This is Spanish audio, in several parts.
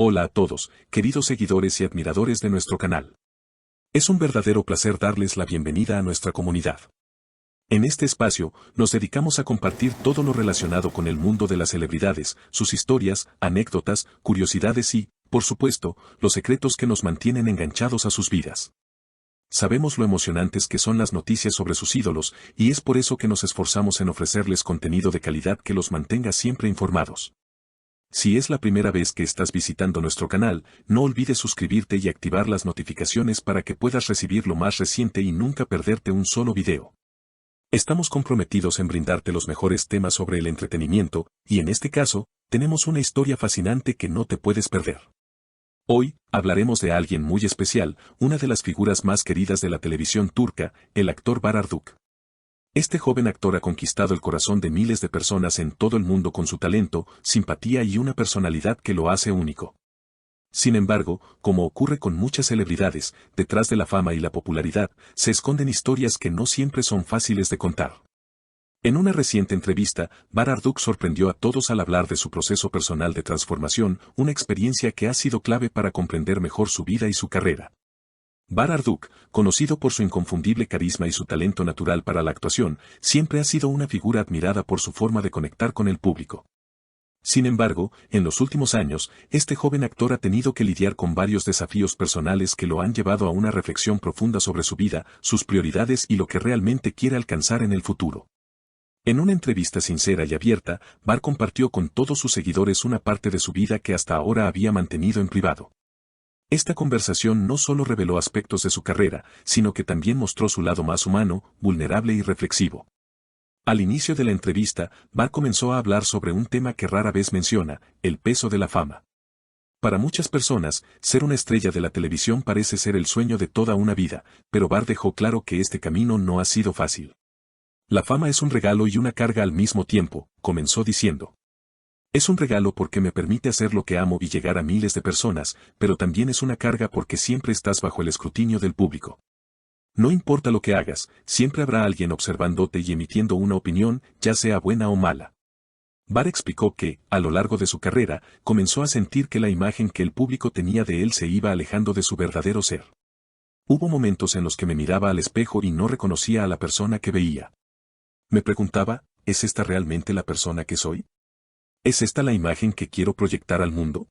Hola a todos, queridos seguidores y admiradores de nuestro canal. Es un verdadero placer darles la bienvenida a nuestra comunidad. En este espacio, nos dedicamos a compartir todo lo relacionado con el mundo de las celebridades, sus historias, anécdotas, curiosidades y, por supuesto, los secretos que nos mantienen enganchados a sus vidas. Sabemos lo emocionantes que son las noticias sobre sus ídolos, y es por eso que nos esforzamos en ofrecerles contenido de calidad que los mantenga siempre informados. Si es la primera vez que estás visitando nuestro canal, no olvides suscribirte y activar las notificaciones para que puedas recibir lo más reciente y nunca perderte un solo video. Estamos comprometidos en brindarte los mejores temas sobre el entretenimiento, y en este caso, tenemos una historia fascinante que no te puedes perder. Hoy, hablaremos de alguien muy especial, una de las figuras más queridas de la televisión turca, el actor Bahar Arduç. Este joven actor ha conquistado el corazón de miles de personas en todo el mundo con su talento, simpatía y una personalidad que lo hace único. Sin embargo, como ocurre con muchas celebridades, detrás de la fama y la popularidad, se esconden historias que no siempre son fáciles de contar. En una reciente entrevista, Bahar Arduç sorprendió a todos al hablar de su proceso personal de transformación, una experiencia que ha sido clave para comprender mejor su vida y su carrera. Bahar Arduç, conocido por su inconfundible carisma y su talento natural para la actuación, siempre ha sido una figura admirada por su forma de conectar con el público. Sin embargo, en los últimos años, este joven actor ha tenido que lidiar con varios desafíos personales que lo han llevado a una reflexión profunda sobre su vida, sus prioridades y lo que realmente quiere alcanzar en el futuro. En una entrevista sincera y abierta, Bahar compartió con todos sus seguidores una parte de su vida que hasta ahora había mantenido en privado. Esta conversación no solo reveló aspectos de su carrera, sino que también mostró su lado más humano, vulnerable y reflexivo. Al inicio de la entrevista, Bahar comenzó a hablar sobre un tema que rara vez menciona, el peso de la fama. Para muchas personas, ser una estrella de la televisión parece ser el sueño de toda una vida, pero Bahar dejó claro que este camino no ha sido fácil. La fama es un regalo y una carga al mismo tiempo, comenzó diciendo. Es un regalo porque me permite hacer lo que amo y llegar a miles de personas, pero también es una carga porque siempre estás bajo el escrutinio del público. No importa lo que hagas, siempre habrá alguien observándote y emitiendo una opinión, ya sea buena o mala. Bahar explicó que, a lo largo de su carrera, comenzó a sentir que la imagen que el público tenía de él se iba alejando de su verdadero ser. Hubo momentos en los que me miraba al espejo y no reconocía a la persona que veía. Me preguntaba, ¿es esta realmente la persona que soy? ¿Es esta la imagen que quiero proyectar al mundo?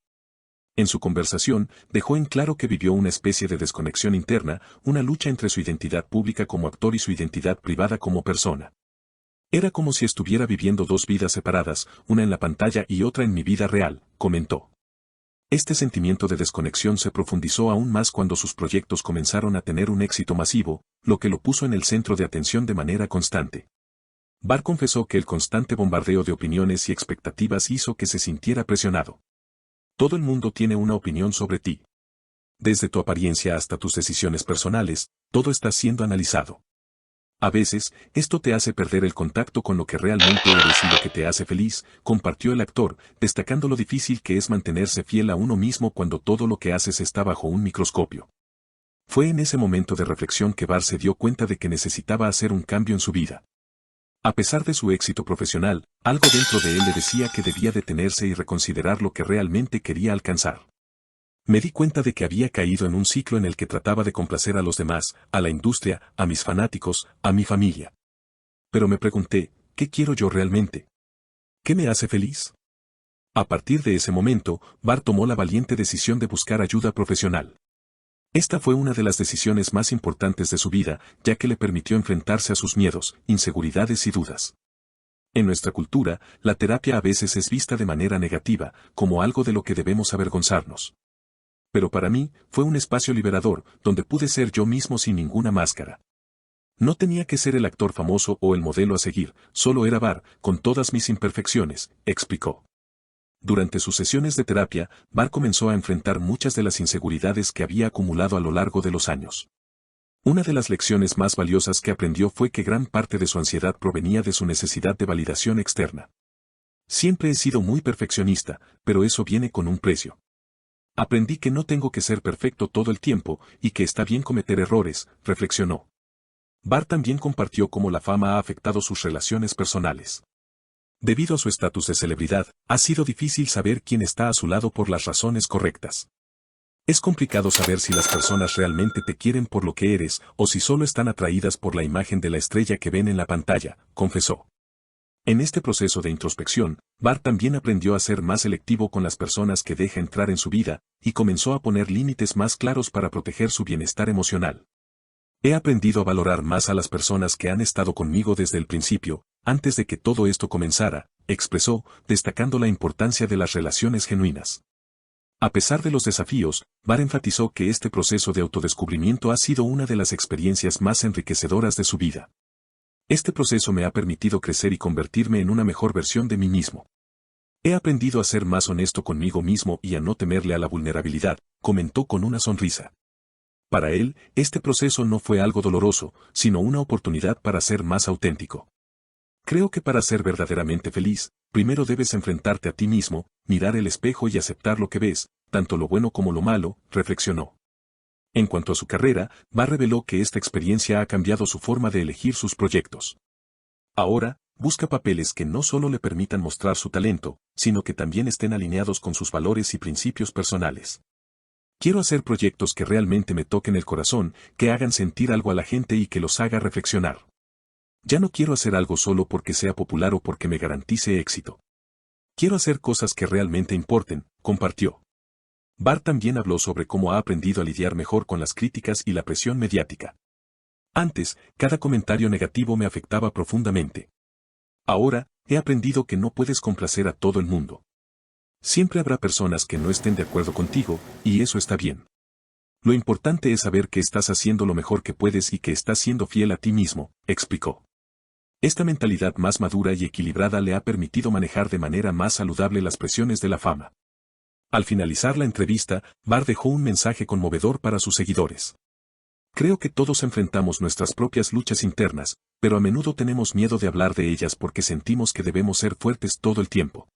En su conversación, dejó en claro que vivió una especie de desconexión interna, una lucha entre su identidad pública como actor y su identidad privada como persona. Era como si estuviera viviendo dos vidas separadas, una en la pantalla y otra en mi vida real, comentó. Este sentimiento de desconexión se profundizó aún más cuando sus proyectos comenzaron a tener un éxito masivo, lo que lo puso en el centro de atención de manera constante. Bahar confesó que el constante bombardeo de opiniones y expectativas hizo que se sintiera presionado. Todo el mundo tiene una opinión sobre ti. Desde tu apariencia hasta tus decisiones personales, todo está siendo analizado. A veces, esto te hace perder el contacto con lo que realmente eres y lo que te hace feliz, compartió el actor, destacando lo difícil que es mantenerse fiel a uno mismo cuando todo lo que haces está bajo un microscopio. Fue en ese momento de reflexión que Bahar se dio cuenta de que necesitaba hacer un cambio en su vida. A pesar de su éxito profesional, algo dentro de él le decía que debía detenerse y reconsiderar lo que realmente quería alcanzar. Me di cuenta de que había caído en un ciclo en el que trataba de complacer a los demás, a la industria, a mis fanáticos, a mi familia. Pero me pregunté, ¿qué quiero yo realmente? ¿Qué me hace feliz? A partir de ese momento, Bahar tomó la valiente decisión de buscar ayuda profesional. Esta fue una de las decisiones más importantes de su vida, ya que le permitió enfrentarse a sus miedos, inseguridades y dudas. En nuestra cultura, la terapia a veces es vista de manera negativa, como algo de lo que debemos avergonzarnos. Pero para mí, fue un espacio liberador, donde pude ser yo mismo sin ninguna máscara. No tenía que ser el actor famoso o el modelo a seguir, solo era Bahar, con todas mis imperfecciones, explicó. Durante sus sesiones de terapia, Bahar comenzó a enfrentar muchas de las inseguridades que había acumulado a lo largo de los años. Una de las lecciones más valiosas que aprendió fue que gran parte de su ansiedad provenía de su necesidad de validación externa. Siempre he sido muy perfeccionista, pero eso viene con un precio. Aprendí que no tengo que ser perfecto todo el tiempo, y que está bien cometer errores, reflexionó. Bahar también compartió cómo la fama ha afectado sus relaciones personales. Debido a su estatus de celebridad, ha sido difícil saber quién está a su lado por las razones correctas. Es complicado saber si las personas realmente te quieren por lo que eres o si solo están atraídas por la imagen de la estrella que ven en la pantalla, confesó. En este proceso de introspección, Bart también aprendió a ser más selectivo con las personas que deja entrar en su vida y comenzó a poner límites más claros para proteger su bienestar emocional. He aprendido a valorar más a las personas que han estado conmigo desde el principio, antes de que todo esto comenzara, expresó, destacando la importancia de las relaciones genuinas. A pesar de los desafíos, Bart enfatizó que este proceso de autodescubrimiento ha sido una de las experiencias más enriquecedoras de su vida. Este proceso me ha permitido crecer y convertirme en una mejor versión de mí mismo. He aprendido a ser más honesto conmigo mismo y a no temerle a la vulnerabilidad, comentó con una sonrisa. Para él, este proceso no fue algo doloroso, sino una oportunidad para ser más auténtico. Creo que para ser verdaderamente feliz, primero debes enfrentarte a ti mismo, mirar el espejo y aceptar lo que ves, tanto lo bueno como lo malo, reflexionó. En cuanto a su carrera, Bart reveló que esta experiencia ha cambiado su forma de elegir sus proyectos. Ahora, busca papeles que no solo le permitan mostrar su talento, sino que también estén alineados con sus valores y principios personales. Quiero hacer proyectos que realmente me toquen el corazón, que hagan sentir algo a la gente y que los haga reflexionar. Ya no quiero hacer algo solo porque sea popular o porque me garantice éxito. Quiero hacer cosas que realmente importen, compartió. Bart también habló sobre cómo ha aprendido a lidiar mejor con las críticas y la presión mediática. Antes, cada comentario negativo me afectaba profundamente. Ahora, he aprendido que no puedes complacer a todo el mundo. Siempre habrá personas que no estén de acuerdo contigo, y eso está bien. Lo importante es saber que estás haciendo lo mejor que puedes y que estás siendo fiel a ti mismo, explicó. Esta mentalidad más madura y equilibrada le ha permitido manejar de manera más saludable las presiones de la fama. Al finalizar la entrevista, Bart dejó un mensaje conmovedor para sus seguidores. Creo que todos enfrentamos nuestras propias luchas internas, pero a menudo tenemos miedo de hablar de ellas porque sentimos que debemos ser fuertes todo el tiempo.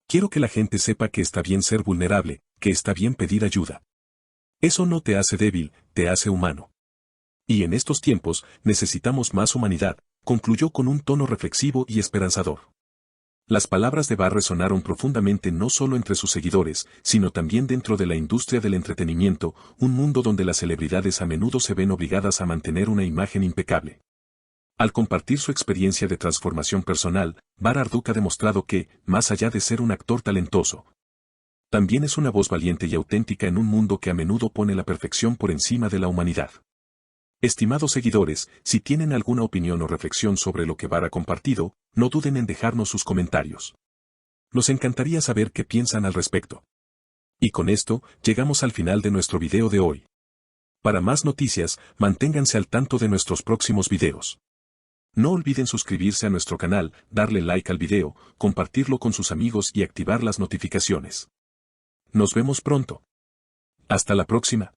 Quiero que la gente sepa que está bien ser vulnerable, que está bien pedir ayuda. Eso no te hace débil, te hace humano. Y en estos tiempos, necesitamos más humanidad, concluyó con un tono reflexivo y esperanzador. Las palabras de Bart resonaron profundamente no solo entre sus seguidores, sino también dentro de la industria del entretenimiento, un mundo donde las celebridades a menudo se ven obligadas a mantener una imagen impecable. Al compartir su experiencia de transformación personal, Bart Harduch ha demostrado que, más allá de ser un actor talentoso, también es una voz valiente y auténtica en un mundo que a menudo pone la perfección por encima de la humanidad. Estimados seguidores, si tienen alguna opinión o reflexión sobre lo que Bart ha compartido, no duden en dejarnos sus comentarios. Nos encantaría saber qué piensan al respecto. Y con esto, llegamos al final de nuestro video de hoy. Para más noticias, manténganse al tanto de nuestros próximos videos. No olviden suscribirse a nuestro canal, darle like al video, compartirlo con sus amigos y activar las notificaciones. Nos vemos pronto. Hasta la próxima.